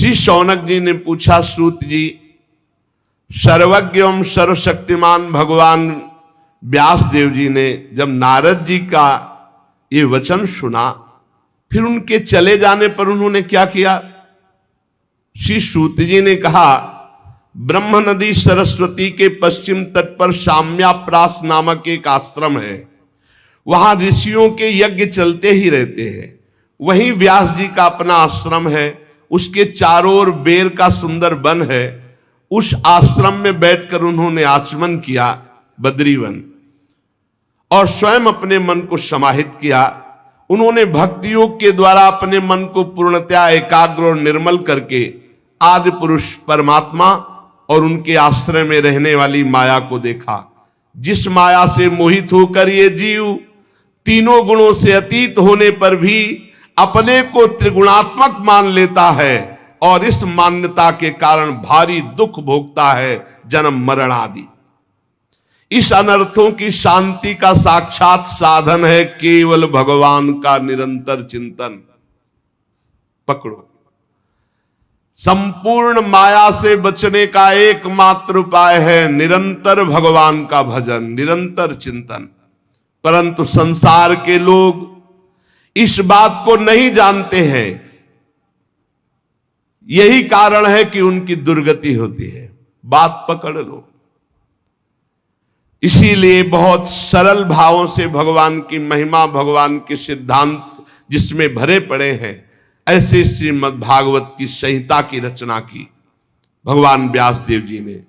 श्री शौनक जी ने पूछा, सूत जी, सर्वज्ञ एवं सर्वशक्तिमान भगवान व्यास देव जी ने जब नारद जी का ये वचन सुना, फिर उनके चले जाने पर उन्होंने क्या किया? श्री सूत जी ने कहा, ब्रह्म नदी सरस्वती के पश्चिम तट पर शाम्याप्रास नामक एक आश्रम है। वहां ऋषियों के यज्ञ चलते ही रहते हैं। वहीं व्यास जी का अपना आश्रम है। उसके चारों ओर बेर का सुंदर वन है। उस आश्रम में बैठकर उन्होंने आचमन किया, बद्रीवन, और स्वयं अपने मन को समाहित किया। उन्होंने भक्ति योग के द्वारा अपने मन को पूर्णतया एकाग्र और निर्मल करके आदि पुरुष परमात्मा और उनके आश्रय में रहने वाली माया को देखा, जिस माया से मोहित होकर ये जीव तीनों गुणों से अतीत होने पर भी अपने को त्रिगुणात्मक मान लेता है और इस मान्यता के कारण भारी दुख भोगता है, जन्म मरण आदि। इस अनर्थों की शांति का साक्षात साधन है केवल भगवान का निरंतर चिंतन। पकड़ो, संपूर्ण माया से बचने का एकमात्र उपाय है निरंतर भगवान का भजन, निरंतर चिंतन। परंतु संसार के लोग इस बात को नहीं जानते हैं। यही कारण है कि उनकी दुर्गति होती है। बात पकड़ लो। इसीलिए बहुत सरल भावों से भगवान की महिमा, भगवान के सिद्धांत जिसमें भरे पड़े हैं, ऐसे श्रीमद् भागवत की संहिता की रचना की भगवान व्यास देव जी ने।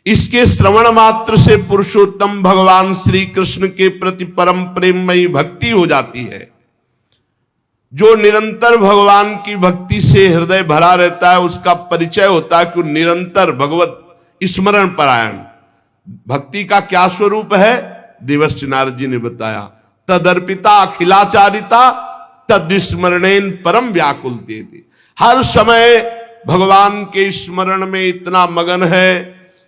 इसके श्रवण मात्र से पुरुषोत्तम भगवान श्री कृष्ण के प्रति परम प्रेममयी भक्ति हो जाती है। जो निरंतर भगवान की भक्ति से हृदय भरा रहता है, उसका परिचय होता है कि निरंतर भगवत स्मरण परायण। भक्ति का क्या स्वरूप है? देवर्षि नारद जी ने बताया, तदर्पिता अखिलाचारिता तद्स्मरणेन परम व्याकुलते। हर समय भगवान के स्मरण में इतना मगन है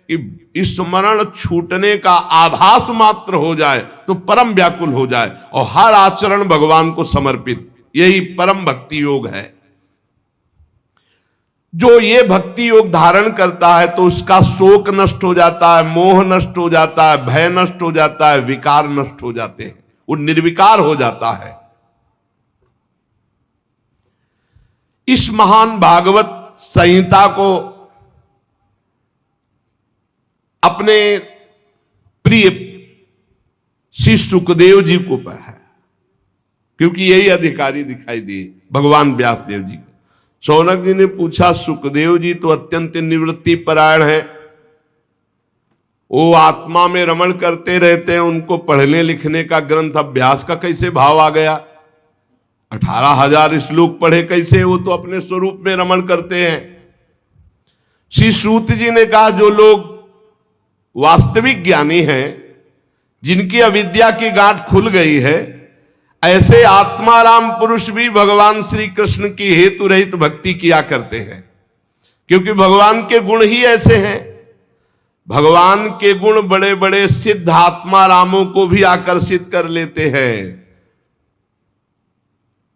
कि स्मरण छूटने का आभास मात्र हो जाए तो परम व्याकुल हो जाए, और हर आचरण भगवान को समर्पित। यही परम भक्ति योग है। जो ये भक्ति योग धारण करता है तो उसका शोक नष्ट हो जाता है, मोह नष्ट हो जाता है, भय नष्ट हो जाता है, विकार नष्ट हो जाते हैं, वो निर्विकार हो जाता है। इस महान भागवत संहिता को अपने प्रिय श्री सुखदेव जी को पढ़ा, क्योंकि यही अधिकारी दिखाई दिए भगवान व्यास देव जी को। शौनक जी ने पूछा, सुखदेव जी तो अत्यंत निवृत्ति परायण है, वो आत्मा में रमण करते रहते हैं, उनको पढ़ने लिखने का ग्रंथ अभ्यास का कैसे भाव आ गया? 18,000 श्लोक पढ़े कैसे? वो तो अपने स्वरूप में रमण करते हैं। श्री सूत जी ने कहा, जो लोग वास्तविक ज्ञानी हैं, जिनकी अविद्या की गांठ खुल गई है, ऐसे आत्माराम पुरुष भी भगवान श्री कृष्ण की हेतु रहित भक्ति किया करते हैं, क्योंकि भगवान के गुण ही ऐसे हैं। भगवान के गुण बड़े बड़े सिद्ध आत्मारामों को भी आकर्षित कर लेते हैं।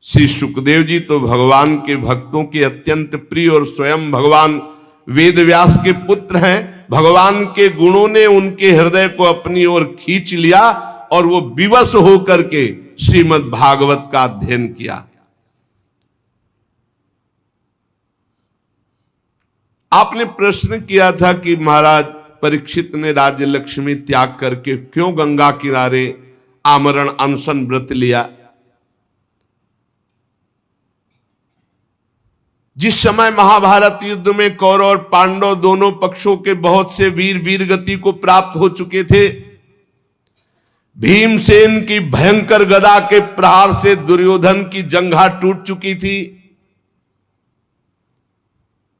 श्री सुखदेव जी तो भगवान के भक्तों के अत्यंत प्रिय और स्वयं भगवान वेद व्यास के पुत्र हैं। भगवान के गुणों ने उनके हृदय को अपनी ओर खींच लिया और वो विवश होकर के श्रीमद् भागवत का अध्ययन किया। आपने प्रश्न किया था कि महाराज परीक्षित ने राज्य लक्ष्मी त्याग करके क्यों गंगा किनारे आमरण अनशन व्रत लिया। जिस समय महाभारत युद्ध में कौरव और पांडव दोनों पक्षों के बहुत से वीर वीरगति को प्राप्त हो चुके थे, भीमसेन की भयंकर गदा के प्रहार से दुर्योधन की जंघा टूट चुकी थी,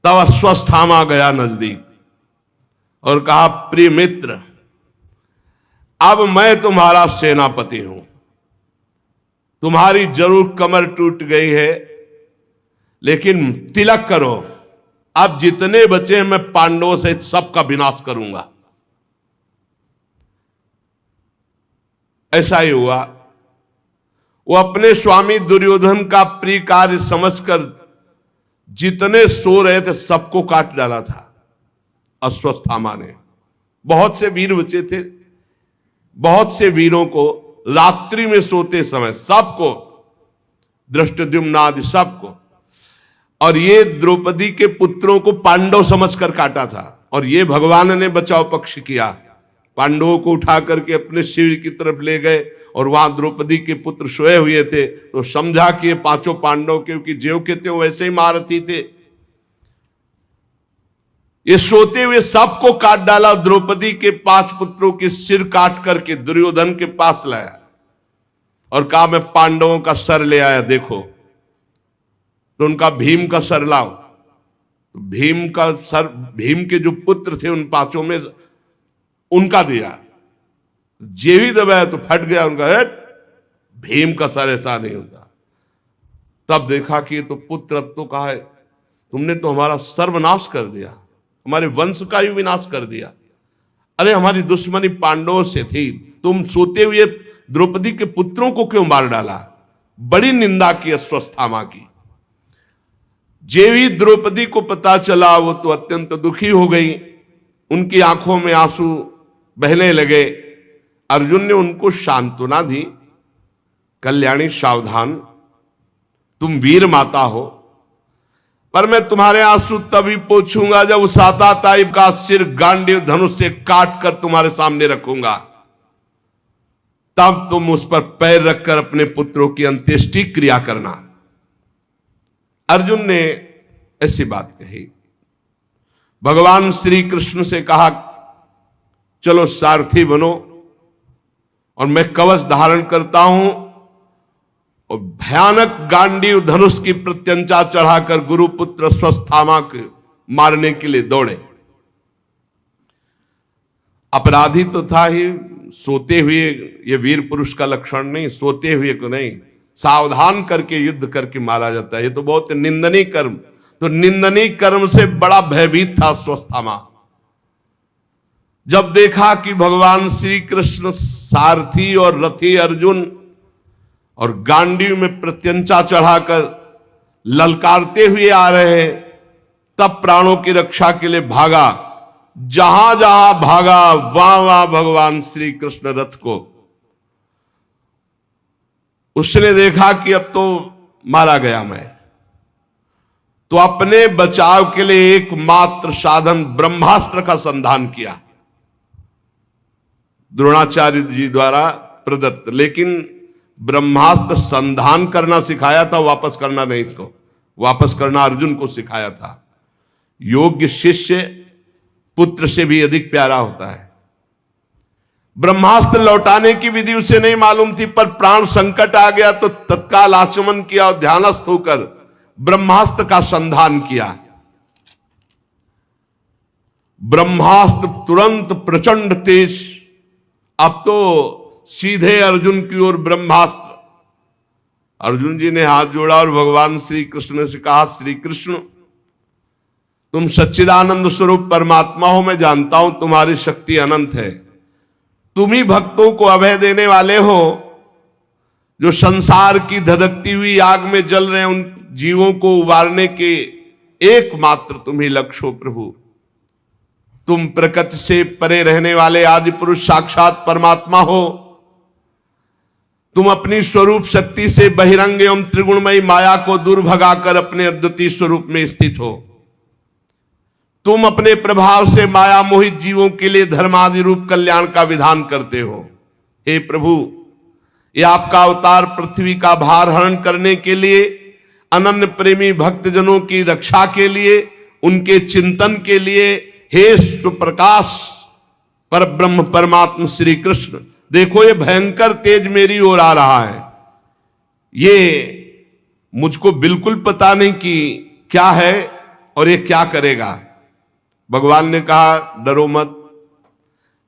तब अश्वत्थामा गया नजदीक और कहा, प्रिय मित्र, अब मैं तुम्हारा सेनापति हूं, तुम्हारी जरूर कमर टूट गई है, लेकिन तिलक करो, अब जितने बचे मैं पांडवों सहित सबका विनाश करूंगा। ऐसा ही हुआ। वो अपने स्वामी दुर्योधन का प्रिय कार्य समझकर जितने सो रहे थे सबको काट डाला था अश्वत्थामा ने। बहुत से वीर बचे थे, बहुत से वीरों को रात्रि में सोते समय सबको, धृष्टद्युम्न आदि सबको, और ये द्रौपदी के पुत्रों को पांडव समझकर काटा था। और ये भगवान ने बचाव पक्ष किया, पांडवों को उठा करके अपने शिविर की तरफ ले गए और वहां द्रौपदी के पुत्र सोए हुए थे तो समझा कि ये पांचों पांडव, क्योंकि ज्यों के त्यों वैसे ही महारथी थे, ये सोते हुए सबको काट डाला। द्रौपदी के 5 पुत्रों के सिर काट करके दुर्योधन के पास लाया और कहा मैं पांडवों का सर ले आया, देखो। तो उनका भीम का सर लाओ। तो भीम का सर, भीम के जो पुत्र थे उन 5 में उनका दिया, जेवी दबाया तो फट गया उनका। भीम का सर ऐसा नहीं होता। तब देखा कि ये तो पुत्र तो कहा है, तुमने तो हमारा सर्वनाश कर दिया, हमारे वंश का ही विनाश कर दिया। अरे हमारी दुश्मनी पांडवों से थी, तुम सोते हुए द्रौपदी के पुत्रों को क्यों मार डाला? बड़ी निंदा की अश्वत्थामा की। जेवी द्रौपदी को पता चला वो तो अत्यंत दुखी हो गई, उनकी आंखों में आंसू बहने लगे। अर्जुन ने उनको सांत्वना दी, कल्याणी सावधान, तुम वीर माता हो, पर मैं तुम्हारे आंसू तभी पोंछूंगा जब उस आताताई का सिर गांडीव धनुष से काट कर तुम्हारे सामने रखूंगा, तब तुम उस पर पैर रखकर अपने पुत्रों की अंत्येष्टि क्रिया करना। अर्जुन ने ऐसी बात कही। भगवान श्री कृष्ण से कहा चलो सारथी बनो और मैं कवच धारण करता हूं, और भयानक गांडीव धनुष की प्रत्यंचा चढ़ाकर गुरुपुत्र अश्वत्थामा को मारने के लिए दौड़े। अपराधी तो था ही, सोते हुए, ये वीर पुरुष का लक्षण नहीं, सोते हुए को नहीं, सावधान करके युद्ध करके मारा जाता है। ये तो बहुत निंदनीय कर्म। तो निंदनीय कर्म से बड़ा भयभीत था अश्वत्थामा। जब देखा कि भगवान श्री कृष्ण सारथी और रथी अर्जुन और गांडीव में प्रत्यंचा चढ़ाकर ललकारते हुए आ रहे हैं, तब प्राणों की रक्षा के लिए भागा। जहां जहां भागा वहां वहां भगवान श्री कृष्ण रथ को, उसने देखा कि अब तो मारा गया मैं, तो अपने बचाव के लिए एकमात्र साधन ब्रह्मास्त्र का संधान किया, द्रोणाचार्य जी द्वारा प्रदत्त। लेकिन ब्रह्मास्त्र संधान करना सिखाया था, वापस करना नहीं। इसको वापस करना अर्जुन को सिखाया था। योग्य शिष्य पुत्र से भी अधिक प्यारा होता है। ब्रह्मास्त्र लौटाने की विधि उसे नहीं मालूम थी, पर प्राण संकट आ गया तो तत्काल आचमन किया और ध्यानस्थ होकर ब्रह्मास्त्र का संधान किया। ब्रह्मास्त्र तुरंत प्रचंड तेज, अब तो सीधे अर्जुन की ओर ब्रह्मास्त्र। अर्जुन जी ने हाथ जोड़ा और भगवान श्री कृष्ण से कहा, श्री कृष्ण तुम सच्चिदानंद स्वरूप परमात्मा हो, मैं जानता हूं तुम्हारी शक्ति अनंत है, तुम ही भक्तों को अभय देने वाले हो, जो संसार की धधकती हुई आग में जल रहे उन जीवों को उबारने के एकमात्र तुम ही लक्ष्य हो प्रभु। तुम प्रकृति से परे रहने वाले आदि पुरुष साक्षात परमात्मा हो। तुम अपनी स्वरूप शक्ति से बहिरंग एवं त्रिगुणमयी माया को दूर भगाकर अपने अद्वितीय स्वरूप में स्थित हो। तुम अपने प्रभाव से माया मोहित जीवों के लिए धर्मादि रूप कल्याण का विधान करते हो। हे प्रभु, ये आपका अवतार पृथ्वी का भार हरण करने के लिए, अनन्य प्रेमी भक्तजनों की रक्षा के लिए, उनके चिंतन के लिए, हे सुप्रकाश पर ब्रह्म परमात्मा श्री कृष्ण, देखो ये भयंकर तेज मेरी ओर आ रहा है, ये मुझको बिल्कुल पता नहीं कि क्या है और ये क्या करेगा। भगवान ने कहा डरो मत,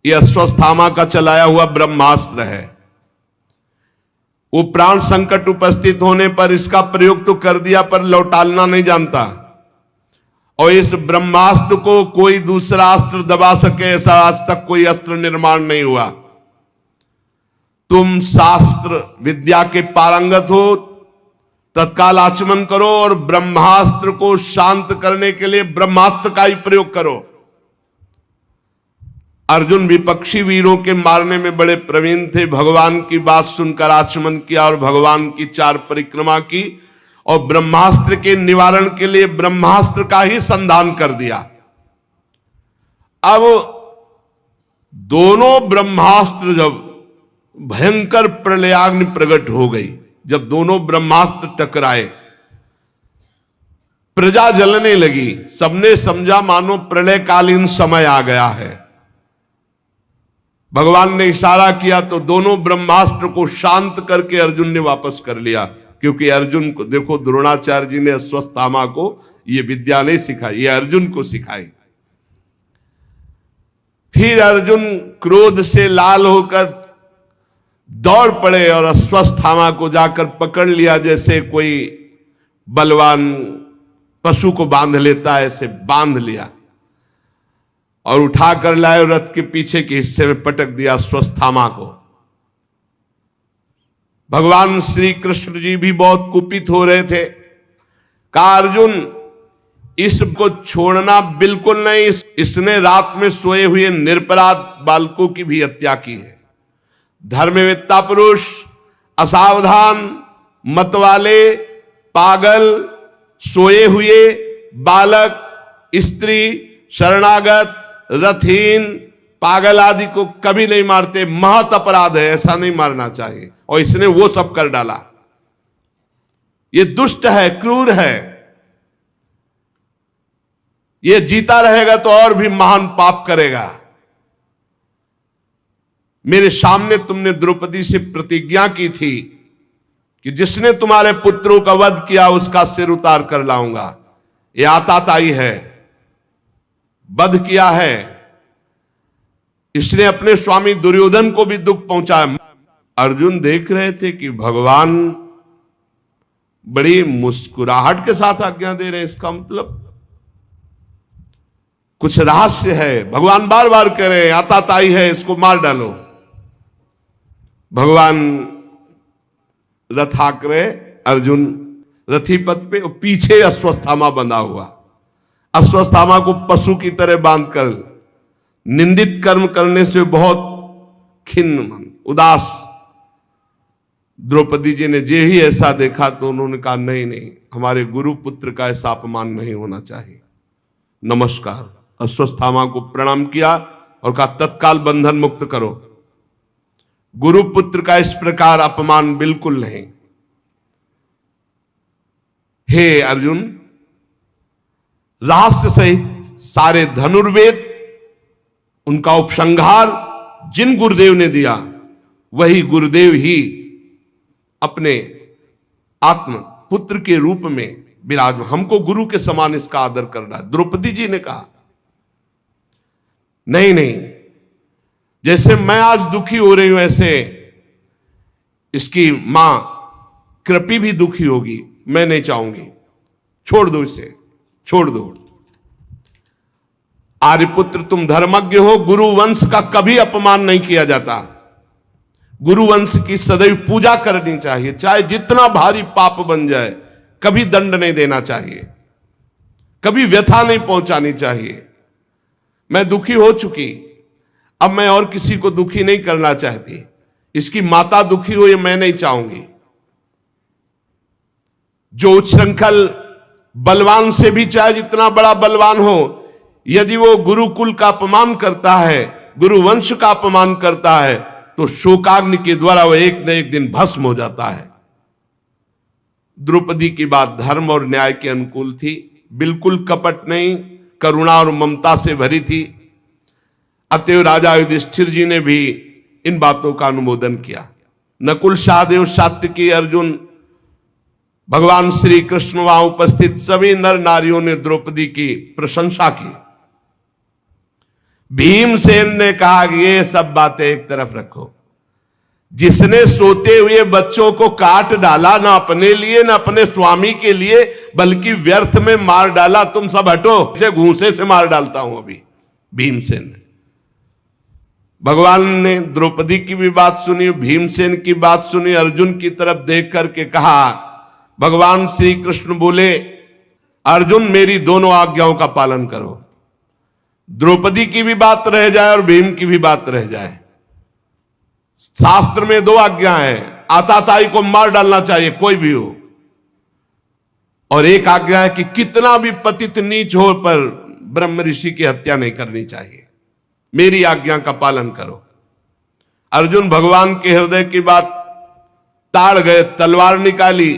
ये अश्वत्थामा का चलाया हुआ ब्रह्मास्त्र है। वो प्राण संकट उपस्थित होने पर इसका प्रयोग तो कर दिया, पर लौटाना नहीं जानता। और इस ब्रह्मास्त्र को कोई दूसरा अस्त्र दबा सके, ऐसा आज तक कोई अस्त्र निर्माण नहीं हुआ। तुम शास्त्र विद्या के पारंगत हो, तत्काल आचमन करो और ब्रह्मास्त्र को शांत करने के लिए ब्रह्मास्त्र का ही प्रयोग करो। अर्जुन विपक्षी वीरों के मारने में बड़े प्रवीण थे। भगवान की बात सुनकर आचमन किया और भगवान की 4 परिक्रमा की और ब्रह्मास्त्र के निवारण के लिए ब्रह्मास्त्र का ही संधान कर दिया। अब दोनों ब्रह्मास्त्र जब भयंकर प्रलयाग्नि प्रकट हो गई, जब दोनों ब्रह्मास्त्र टकराए, प्रजा जलने लगी। सबने समझा मानो प्रलयकालीन समय आ गया है। भगवान ने इशारा किया तो दोनों ब्रह्मास्त्र को शांत करके अर्जुन ने वापस कर लिया। क्योंकि अर्जुन को देखो, द्रोणाचार्य जी ने अश्वत्थामा को ये विद्या नहीं सिखाई, ये अर्जुन को सिखाई। फिर अर्जुन क्रोध से लाल होकर दौड़ पड़े और अश्वत्थामा को जाकर पकड़ लिया, जैसे कोई बलवान पशु को बांध लेता है, ऐसे बांध लिया और उठाकर लाए और रथ के पीछे के हिस्से में पटक दिया अश्वत्थामा को। भगवान श्री कृष्ण जी भी बहुत कुपित हो रहे थे। कहा, अर्जुन इसको छोड़ना बिल्कुल नहीं, इसने रात में सोए हुए निरपराध बालकों की भी हत्या की है। धर्मवेत्ता पुरुष, असावधान, मतवाले, पागल, सोए हुए बालक, स्त्री, शरणागत, रथहीन, पागल आदि को कभी नहीं मारते। महत अपराध है, ऐसा नहीं मारना चाहिए। और इसने वो सब कर डाला। ये दुष्ट है, क्रूर है। ये जीता रहेगा तो और भी महान पाप करेगा। मेरे सामने तुमने द्रौपदी से प्रतिज्ञा की थी कि जिसने तुम्हारे पुत्रों का वध किया उसका सिर उतार कर लाऊंगा। ये आताताई है, वध किया है। इसने अपने स्वामी दुर्योधन को भी दुख पहुंचाया। अर्जुन देख रहे थे कि भगवान बड़ी मुस्कुराहट के साथ आज्ञा दे रहे हैं, इसका मतलब कुछ रहस्य है। भगवान बार बार कह रहे हैं आताताई है, इसको मार डालो। भगवान रथ हाँक रहे, अर्जुन रथी पथ पे, पीछे अश्वत्थामा बंधा हुआ। अश्वत्थामा को पशु की तरह बांधकर निंदित कर्म करने से बहुत खिन्न, उदास द्रौपदी जी ने जे ही ऐसा देखा तो उन्होंने कहा, नहीं नहीं, हमारे गुरु पुत्र का ऐसा अपमान नहीं होना चाहिए। नमस्कार। अश्वत्थामा को प्रणाम किया और कहा, तत्काल बंधन मुक्त करो। गुरु पुत्र का इस प्रकार अपमान बिल्कुल नहीं। हे अर्जुन, रहस्य सहित सारे धनुर्वेद, उनका उपसंहार जिन गुरुदेव ने दिया, वही गुरुदेव ही अपने आत्म पुत्र के रूप में विराजमान। हमको गुरु के समान इसका आदर करना है। द्रौपदी जी ने कहा, नहीं नहीं, जैसे मैं आज दुखी हो रही हूं ऐसे इसकी मां कृपी भी दुखी होगी। मैं नहीं चाहूंगी, छोड़ दो इसे, छोड़ दो। आर्यपुत्र, तुम धर्मज्ञ हो। गुरु वंश का कभी अपमान नहीं किया जाता। गुरु वंश की सदैव पूजा करनी चाहिए, चाहे जितना भारी पाप बन जाए। कभी दंड नहीं देना चाहिए, कभी व्यथा नहीं पहुंचानी चाहिए। मैं दुखी हो चुकी, अब मैं और किसी को दुखी नहीं करना चाहती। इसकी माता दुखी हो, ये मैं नहीं चाहूंगी। जो उच्छृंखल बलवान से भी, चाहे जितना बड़ा बलवान हो, यदि वो गुरुकुल का अपमान करता है, गुरु वंश का अपमान करता है, तो शोकाग्नि के द्वारा वो एक न एक दिन भस्म हो जाता है। द्रौपदी की बात धर्म और न्याय के अनुकूल थी, बिल्कुल कपट नहीं, करुणा और ममता से भरी थी। अतएव राजा युधिष्ठिर जी ने भी इन बातों का अनुमोदन किया। नकुल, सहदेव, सात्यकी, अर्जुन, भगवान श्री कृष्ण, वहां उपस्थित सभी नर नारियों ने द्रौपदी की प्रशंसा की। भीमसेन ने कहा कि ये सब बातें एक तरफ रखो। जिसने सोते हुए बच्चों को काट डाला, ना अपने लिए ना अपने स्वामी के लिए, बल्कि व्यर्थ में मार डाला, तुम सब हटो, इसे घूंसे से मार डालता हूं अभी। भीमसेन ने, भगवान ने द्रौपदी की भी बात सुनी, भीमसेन की बात सुनी। अर्जुन की तरफ देख करके कहा, भगवान श्री कृष्ण बोले, अर्जुन मेरी दोनों आज्ञाओं का पालन करो। द्रौपदी की भी बात रह जाए और भीम की भी बात रह जाए। शास्त्र में 2 आज्ञा है, आताताई को मार डालना चाहिए कोई भी हो, और एक आज्ञा है कि कितना भी पतित नीच हो पर ब्रह्म ऋषि की हत्या नहीं करनी चाहिए। मेरी आज्ञा का पालन करो। अर्जुन भगवान के हृदय की बात ताड़ गए, तलवार निकाली,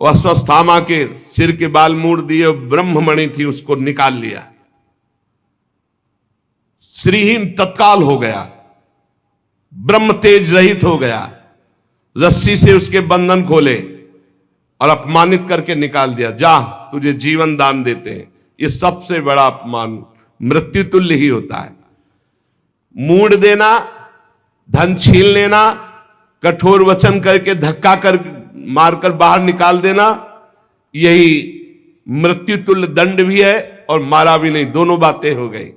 वह अश्वत्थामा के सिर के बाल मूड़ दिए, ब्रह्ममणि थी उसको निकाल लिया। श्रीहीन तत्काल हो गया, ब्रह्म तेज रहित हो गया। रस्सी से उसके बंधन खोले और अपमानित करके निकाल दिया। जा, तुझे जीवन दान देते हैं। ये सबसे बड़ा अपमान मृत्यु तुल्य ही होता है। मूड़ देना, धन छीन लेना, कठोर वचन करके धक्का कर मारकर बाहर निकाल देना, यही मृत्यु तुल्य दंड भी है और मारा भी नहीं, दोनों बातें हो गई।